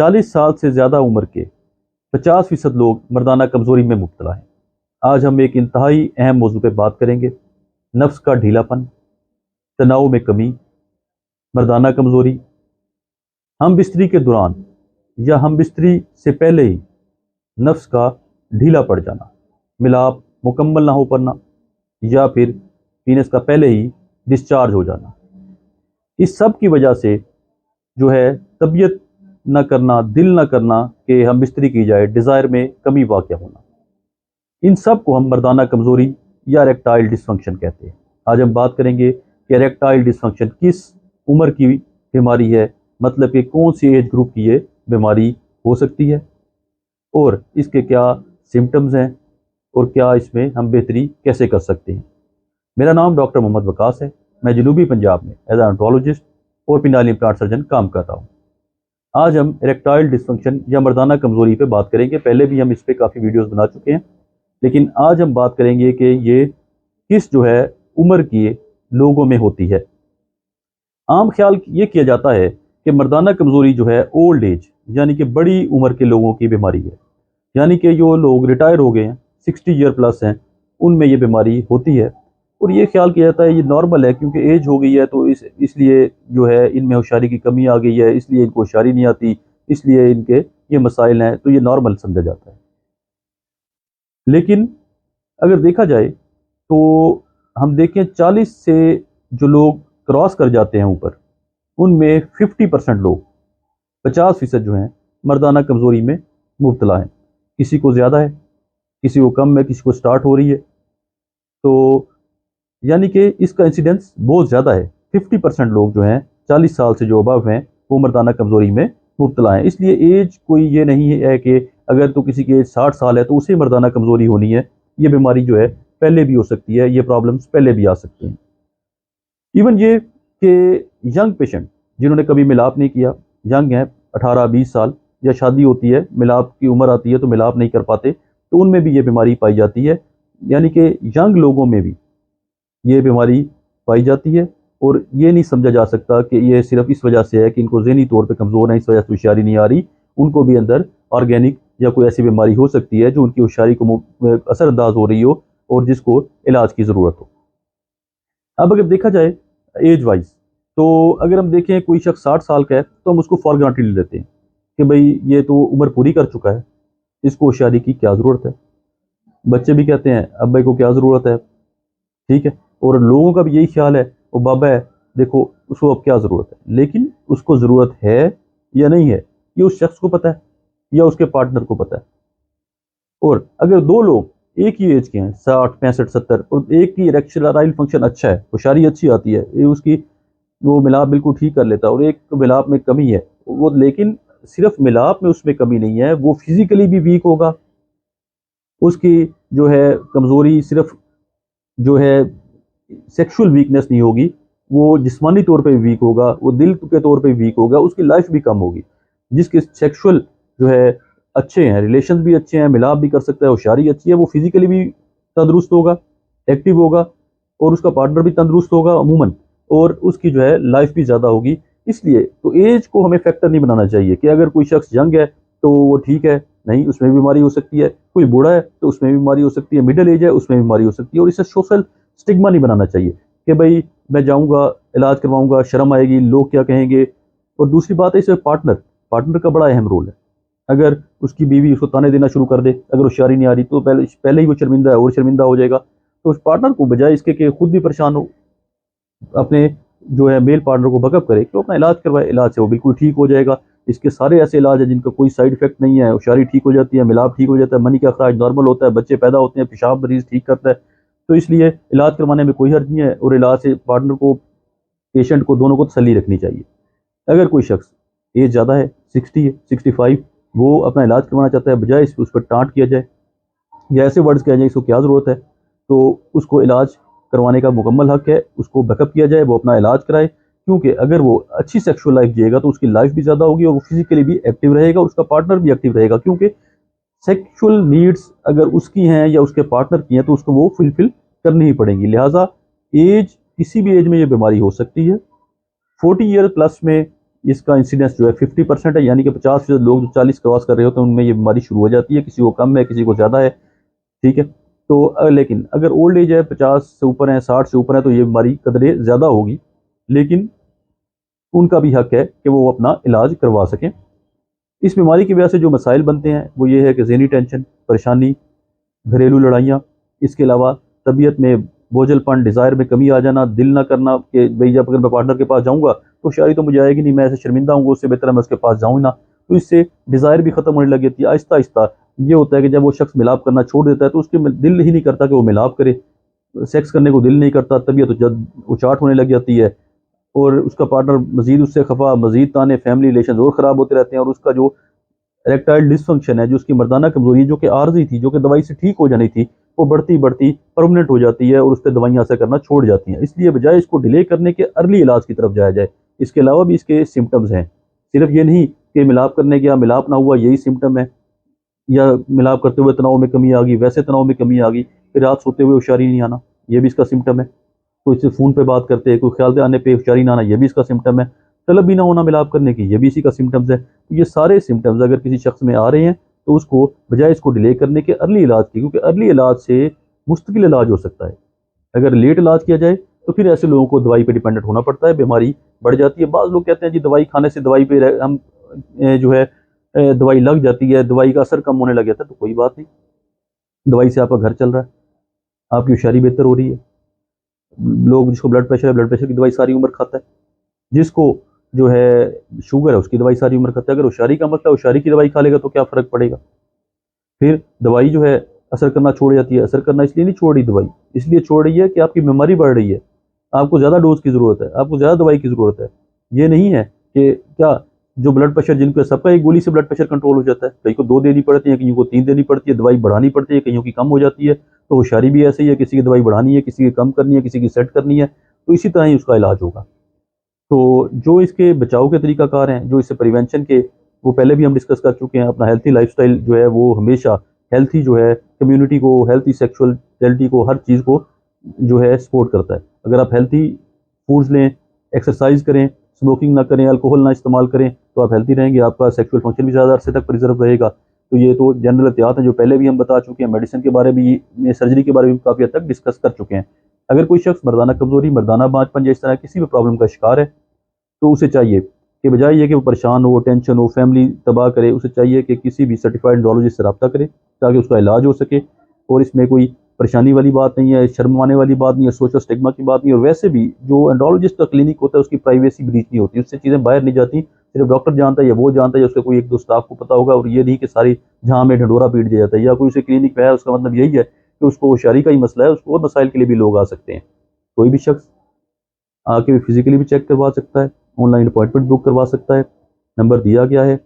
40 साल से ज़्यादा उम्र के 50% लोग मर्दाना कमज़ोरी में मुब्तला हैं। आज हम एक इंतहाई अहम मौजू पे बात करेंगे। नफ्स का ढीलापन, तनाव में कमी, मर्दाना कमज़ोरी, हम बिस्तरी के दौरान या हम बिस्तरी से पहले ही नफ्स का ढीला पड़ जाना, मिलाप मुकम्मल ना हो पाना, या फिर पीनस का पहले ही डिस्चार्ज हो जाना। इस सब की वजह से जो है तबीयत न करना, दिल न करना कि हम बिस्तरी की जाए, डिज़ायर में कमी वाक़या होना, इन सब को हम मर्दाना कमज़ोरी या इरेक्टाइल डिसफंक्शन कहते हैं। आज हम बात करेंगे कि इरेक्टाइल डिसफंक्शन किस उम्र की बीमारी है, मतलब कि कौन सी एज ग्रुप की ये बीमारी हो सकती है और इसके क्या सिम्टम्स हैं और क्या इसमें हम बेहतरी कैसे कर सकते हैं। मेरा नाम डॉक्टर मोहम्मद वकास है। मैं जनूबी पंजाब में एज एंट्रोलॉजिस्ट और पिंडाली इम्प्लांट सर्जन काम कर रहा हूँ। आज हम इरेक्टाइल डिसफंक्शन या मर्दाना कमज़ोरी पे बात करेंगे। पहले भी हम इस पर काफ़ी वीडियोस बना चुके हैं, लेकिन आज हम बात करेंगे कि ये किस जो है उम्र के लोगों में होती है। आम ख्याल ये किया जाता है कि मर्दाना कमज़ोरी जो है ओल्ड एज यानी कि बड़ी उम्र के लोगों की बीमारी है, यानी कि जो लोग रिटायर हो गए हैं, 60 ईयर प्लस हैं, उनमें ये बीमारी होती है। और ये ख्याल किया जाता है ये नॉर्मल है, क्योंकि एज हो गई है तो इसलिए जो है इनमें होशियारी की कमी आ गई है, इसलिए इनको होशियारी नहीं आती, इसलिए इनके ये मसाइल हैं, तो ये नॉर्मल समझा जाता है। लेकिन अगर देखा जाए तो हम देखें 40 से जो लोग क्रॉस कर जाते हैं ऊपर, उनमें 50% लोग, 50% जो हैं मर्दाना कमज़ोरी में मुब्तला हैं। किसी को ज़्यादा है, किसी को कम है, किसी को स्टार्ट हो रही है, तो यानी कि इसका इंसिडेंस बहुत ज़्यादा है। 50% लोग जो हैं 40 साल से जो अबव हैं वो मर्दाना कमज़ोरी में मुब्तला हैं। इसलिए एज कोई ये नहीं है कि अगर तो किसी की एज 60 साल है तो उसे मर्दाना कमज़ोरी होनी है। ये बीमारी जो है पहले भी हो सकती है, ये प्रॉब्लम्स पहले भी आ सकते हैं। इवन ये कि यंग पेशेंट जिन्होंने कभी मिलाप नहीं किया, यंग हैं 18-20 साल, या शादी होती है, मिलाप की उम्र आती है तो मिलाप नहीं कर पाते, तो उनमें भी ये बीमारी पाई जाती है। यानी कि यंग लोगों में भी ये बीमारी पाई जाती है। और ये नहीं समझा जा सकता कि ये सिर्फ इस वजह से है कि इनको ज़हनी तौर पे कमज़ोर है, इस वजह से होशियारी नहीं आ रही। उनको भी अंदर ऑर्गेनिक या कोई ऐसी बीमारी हो सकती है जो उनकी होशियारी को असरअंदाज हो रही हो और जिसको इलाज की ज़रूरत हो। अब अगर देखा जाए एज वाइज, तो अगर हम देखें कोई शख्स 60 साल का है तो हम उसको फॉर ग्रांटेड ले लेते हैं कि भाई ये तो उम्र पूरी कर चुका है, इसको होशियारी की क्या ज़रूरत है। बच्चे भी कहते हैं अब भाई को क्या ज़रूरत है, ठीक है। और लोगों का भी यही ख्याल है वो बाबा है, देखो उसको अब क्या ज़रूरत है। लेकिन उसको ज़रूरत है या नहीं है ये उस शख्स को पता है या उसके पार्टनर को पता है। और अगर दो लोग एक ही एज के हैं, 60, 65, 70, और एक की इरेक्टाइल फंक्शन अच्छा है, होशियारी अच्छी आती है, ये उसकी वो मिलाप बिल्कुल ठीक कर लेता है, और एक मिलाप में कमी है वो, लेकिन सिर्फ मिलाप में उसमें कमी नहीं है, वो फिजिकली भी वीक होगा, उसकी जो है कमज़ोरी सिर्फ जो है सेक्सुअल वीकनेस नहीं होगी, वो जिस्मानी तौर पे भी वीक होगा, वो दिल के तौर पे वीक होगा, उसकी लाइफ भी कम होगी। जिसके सेक्सुअल जो है अच्छे हैं, रिलेशन भी अच्छे हैं, मिलाप भी कर सकता है, होशियारी अच्छी है, वो फिजिकली भी तंदुरुस्त होगा, एक्टिव होगा, और उसका पार्टनर भी तंदुरुस्त होगा अमूमन, और उसकी जो है लाइफ भी ज़्यादा होगी। इसलिए तो एज को हमें फैक्टर नहीं बनाना चाहिए कि अगर कोई शख्स यंग है तो वो ठीक है, नहीं, उसमें भी बीमारी हो सकती है। कोई बूढ़ा है तो उसमें भी बीमारी हो सकती है, मिडिल एज है उसमें भी बीमारी हो सकती है। और इसे सोशल स्टिग्मा नहीं बनाना चाहिए कि भाई मैं जाऊंगा इलाज करवाऊंगा, शर्म आएगी, लोग क्या कहेंगे। और दूसरी बात है इसमें पार्टनर पार्टनर का बड़ा अहम रोल है। अगर उसकी बीवी उसको ताने देना शुरू कर दे, अगर होशियारी नहीं आ रही, तो पहले पहले ही वो शर्मिंदा है और शर्मिंदा हो जाएगा। तो उस पार्टनर को बजाय इसके कि खुद भी परेशान हो, अपने जो है मेल पार्टनर को बकअप करे तो अपना इलाज करवाए, इलाज से वो बिल्कुल ठीक हो जाएगा। इसके सारे ऐसे इलाज हैं जिनका कोई साइड इफेक्ट नहीं है, होशियारी ठीक हो जाती है, मिलाप ठीक हो जाता है, मनी का अखराज नॉर्मल होता है, बच्चे पैदा होते हैं, पेशाब मरीज ठीक करता है। तो इसलिए इलाज करवाने में कोई हर्ज नहीं है, और इलाज से पार्टनर को, पेशेंट को, दोनों को तसल्ली रखनी चाहिए। अगर कोई शख्स एज ज़्यादा है, 60 है, 65, वो अपना इलाज करवाना चाहता है, बजाय उस पर टांट किया जाए या ऐसे वर्ड्स किया जाए इसको क्या ज़रूरत है, तो उसको इलाज करवाने का मुकम्मल हक है, उसको बैकअप किया जाए, वो अपना इलाज कराए। क्योंकि अगर वो अच्छी सेक्सुअल लाइफ जिएगा तो उसकी लाइफ भी ज़्यादा होगी और वो फिजिकली भी एक्टिव रहेगा और उसका पार्टनर भी एक्टिव रहेगा। क्योंकि सेक्सुअल नीड्स अगर उसकी हैं या उसके पार्टनर की हैं तो उसको वो फुलफिल करनी ही पड़ेंगी। लिहाजा एज, किसी भी एज में ये बीमारी हो सकती है। 40 ईयर प्लस में इसका इंसिडेंस जो है 50% है, यानी कि 50% लोग जो 40 क्रॉस कर रहे होते हैं उनमें ये बीमारी शुरू हो जाती है, किसी को कम है किसी को ज़्यादा है। ठीक है, तो लेकिन अगर ओल्ड एज है, 50 से ऊपर है, 60 से ऊपर है, तो ये बीमारी कदरे ज़्यादा होगी, लेकिन उनका भी हक है कि वो अपना इलाज करवा सकें। इस बीमारी की वजह से जो मसाइल बनते हैं वो ये है कि ज़हनी टेंशन, परेशानी, घरेलू लड़ाइयाँ, इसके अलावा तबीयत में बोझलपन, डिज़ायर में कमी आ जाना, दिल ना करना कि भई जब अगर मैं पार्टनर के पास जाऊँगा तो शायरी तो मुझे आएगी नहीं, मैं ऐसे शर्मिंदा हूँगा, उससे बेहतर है मैं उसके पास जाऊँ ना। तो इससे डिज़ायर भी ख़त्म होने लग जाती है। आहिस्ता-आहिस्ता ये होता है कि जब वो शख्स मिलाप करना छोड़ देता है तो उसके दिल ही नहीं करता कि वो मिलाप करे, सेक्स करने को दिल नहीं करता, तबीयत जब उचाट होने लग जाती है और उसका पार्टनर मज़ीद उससे खफ़ा, मज़ीद ताने, फैमिली रिलेशंस और ख़राब होते रहते हैं और उसका जो इरेक्टाइल डिसफंक्शन है, जो उसकी मर्दाना कमज़ोरी जो कि आर्ज़ी थी, जो कि दवाई से ठीक हो जानी थी, वो बढ़ती-बढ़ती परमानेंट हो जाती है और उस पे दवाइयाँ असर करना छोड़ जाती हैं। इसलिए बजाय इसको डिले करने के अर्ली इलाज की तरफ जाया जाए। इसके अलावा भी इसके सिम्पटम्स हैं। सिर्फ़ ये नहीं कि मिलाप करने गया, मिलाप ना हुआ यही सिम्पटम है, या मिलाप करते हुए तनाव में कमी आ गई, वैसे तनाव में कमी आ गई, फिर रात सोते हुए होशियारी नहीं आना, ये भी इसका सिम्पटम है। कोई से फ़ोन पे बात करते हैं, कोई ख्याल आने पे होशियारी ना आना, ये भी इसका सिम्पटम है। तलब भी ना होना मिलाप करने की, ये भी इसी का सिम्पटम्स है। तो ये सारे सिम्पटम्स अगर किसी शख्स में आ रहे हैं, तो उसको बजाय इसको डिले करने के अर्ली इलाज की, क्योंकि अर्ली इलाज से मुस्तकिल इलाज हो सकता है। अगर लेट इलाज किया जाए, तो फिर ऐसे लोगों को दवाई पे डिपेंडेंट होना पड़ता है, बीमारी बढ़ जाती है। बाज़ लोग कहते हैं जी दवाई खाने से दवाई पे हम जो है दवाई लग जाती है, दवाई का असर कम होने लग जाता है, तो कोई बात नहीं। दवाई से आपका घर चल रहा है, आपकी होशियारी बेहतर हो रही है। लोग जिसको ब्लड प्रेशर है, ब्लड प्रेशर की दवाई सारी उम्र खाता है। जिसको जो है शुगर है उसकी दवाई सारी उम्र खाता है। अगर होशियारी का मसला है, होशियारी की दवाई खा लेगा तो क्या फ़र्क पड़ेगा। फिर दवाई जो है असर करना छोड़ जाती है। असर करना इसलिए नहीं छोड़ रही दवाई, इसलिए छोड़ रही है कि आपकी बीमारी बढ़ रही है, आपको ज़्यादा डोज़ की ज़रूरत है, आपको ज़्यादा दवाई की ज़रूरत है। ये नहीं है कि क्या जो ब्लड प्रेशर जिनको सबका एक गोली से ब्लड प्रेशर कंट्रोल हो जाता है, कहीं को 2 देनी पड़ती है, कईयों को 3 देनी पड़ती है, दवाई बढ़ानी पड़ती है, कईयों की कम हो जाती है। तो होशियारी भी ऐसे ही है, किसी की दवाई बढ़ानी है, किसी की कम करनी है, किसी की सेट करनी है, तो इसी तरह ही उसका इलाज होगा। तो जो इसके बचाव के तरीक़ाकार हैं, जो इससे प्रिवेंशन के, वो पहले भी हम डिस्कस कर चुके हैं। अपना हेल्थी लाइफ़स्टाइल जो है वो हमेशा हेल्थी जो है कम्युनिटी को, हेल्थी सेक्सुअलिटी को, हर चीज़ को जो है सपोर्ट करता है। अगर आप हेल्थी फूड्स लें, एक्सरसाइज़ करें, स्मोकिंग ना करें, अल्कोहल ना इस्तेमाल करें, तो आप हेल्थी रहेंगे, आपका सेक्सुअल फंक्शन भी ज़्यादा अरसे तक प्रिज़र्व रहेगा। तो ये तो जनरल एहतियात हैं जो पहले भी हम बता चुके हैं। मेडिसिन के बारे में, सर्जरी के बारे में काफ़ी हद तक डिस्कस कर चुके हैं। अगर कोई शख्स मर्दाना कमज़ोरी, मर्दाना बांझपन या इस तरह किसी भी प्रॉब्लम का शिकार है, तो उसे चाहिए कि बजाय ये कि वो परेशान हो, टेंशन हो, फैमिली तबाह करे, उसे चाहिए कि किसी भी सर्टिफाइड एंडोलॉजिस्ट से रब्ता करे ताकि उसका इलाज हो सके। और इसमें कोई परेशानी वाली बात नहीं है, शर्म आने वाली बात नहीं है, सोशल स्टिग्मा की बात नहीं है। और वैसे भी जो एंडोलॉजिस्ट का क्लिनिक होता है उसकी प्राइवेसी ब्रीच नहीं होती, उससे चीज़ें बाहर नहीं जाती। सिर्फ डॉक्टर जानता है या वो जानता है या उसके कोई 1-2 स्टाफ को पता होगा, और ये नहीं कि सारी जहाँ में ढिंढोरा पीट दिया जाता है या कोई उसे क्लिनिक पे है उसका मतलब यही है कि उसको होशियारी का ही मसला है, उसको और मसाइल के लिए भी लोग आ सकते हैं। कोई भी शख्स आके फिजिकली भी चेक करवा सकता है, ऑनलाइन अपॉइंटमेंट बुक करवा सकता है। नंबर दिया गया है,